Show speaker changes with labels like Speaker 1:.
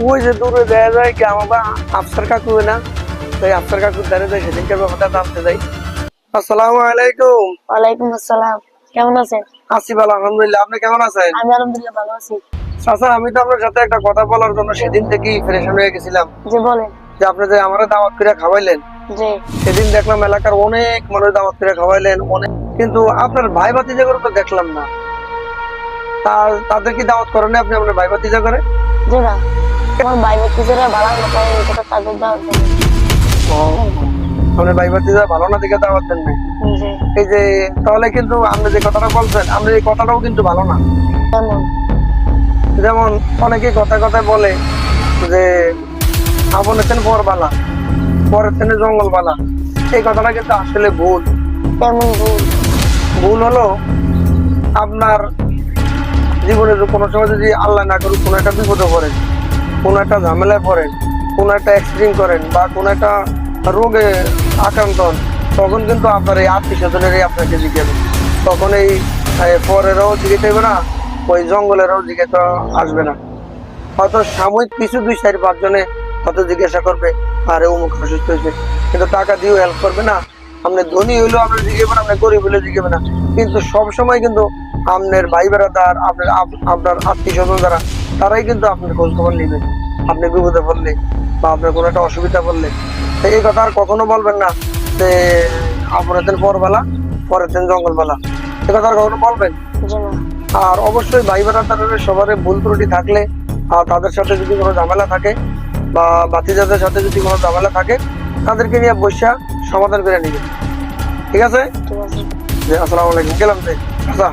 Speaker 1: ওই যে দূরে দেখা যায় কি আমার আফসার কাকু না, তো আফসার কাকুর দ্বারে যাই সেদিনকে ব্যাপারটা জানতে যাই। আসসালামু আলাইকুম।
Speaker 2: ওয়ালাইকুম আসসালাম। কেমন আছেন?
Speaker 1: আছি ভালো আলহামদুলিল্লাহ, আপনি কেমন আছেন?
Speaker 2: আমি আলহামদুলিল্লাহ ভালো আছি।
Speaker 1: চাচা আমি তো আপনার সাথে একটা কথা বলার জন্য সেদিন থেকেই ফ্রেশন হয়ে গেছিলাম,
Speaker 2: জি বলেন।
Speaker 1: যে আপনি যে আমারে দাওয়াত করে খাওয়াইলেন।
Speaker 2: জি
Speaker 1: সেদিন দেখলাম এলাকার অনেক মানুষ দাওয়াত করে খাওয়াইলেন অনেক, কিন্তু আপনার ভাই ভাতিজাগুলো তো দেখলাম না। তাদের কি দাওয়াত করেন না আপনি আপনার ভাই ভাতিজা করে?
Speaker 2: জি না, আমার ভাই বোনেরা ভালো না তাই এটা তাদের দাওয়াত দেন।
Speaker 1: আপনার ভাই ভাতিজা ভালো না দিকে দাওয়াত দেন নাই।
Speaker 2: জি
Speaker 1: এই যে তাহলে কিন্তু আপনি যে কথাটা বলছেন, আপনি এই কথাটাও কিন্তু ভালো না।
Speaker 2: কেমন?
Speaker 1: যেমন অনেকেই কথা কথায় বলে যে আপনের তেন পরবালা, পরের তেনে জঙ্গলবালা। এই কথাটা কিন্তু আসলে ভুল।
Speaker 2: কেমন ভুল?
Speaker 1: ভুল হলো আপনার জীবনে কোনো সময় যদি আল্লাহ না করুক কোনো একটা বিপদে পড়েন, কোনো একটা ঝামেলায় পড়েন, কোনো একটা অ্যাক্সিডেন্ট করেন বা কোনো একটা রোগে আক্রান্ত হন, তখন কিন্তু আপনার এই আত্মীয় স্বজনেরই আপনাকে জিজ্ঞাসা, তখন এই পরেরও জিজ্ঞাসা হবে না, ওই জঙ্গলেরও জিজ্ঞাসা আসবে না। হয়তো সাময়িক কিছু 2-4-5 জনে হয়তো জিজ্ঞাসা করবে আরে অমুক অসুস্থ হয়েছে, কিন্তু টাকা দিয়েও হেল্প করবে না। আপনি ধনী হইলেও আপনার জিজ্ঞাসা, আপনি গরিব হইলেও জিজ্ঞাসা না। কিন্তু সবসময় কিন্তু আপনার ভাই বেড়াদার, আপনার আত্মীয় স্বজন যারা, তারাই কিন্তু আপনার খোঁজ খবর নেবে আপনি বিপদে পড়লে বা আপনার কোনো একটা অসুবিধা পড়লে। তো এই কথা আর কখনো বলবেন না যে আপনার দিন পরবেলা পরের দিন জঙ্গলবেলা, এ কথা আর কখনো বলবেন।
Speaker 2: জি না।
Speaker 1: আর অবশ্যই ভাই বেড়াদারের সবার ভুল ত্রুটি থাকলে আর তাদের সাথে যদি কোনো ঝামেলা থাকে বা ভাতিজাদের সাথে যদি কোনো ঝামেলা থাকে, তাদেরকে নিয়ে বসে সমাধান করে নিবে। ঠিক আছে?
Speaker 2: ঠিক আছে।
Speaker 1: জি, আসসালামু আলাইকুম, গেলাম যে। আচ্ছা।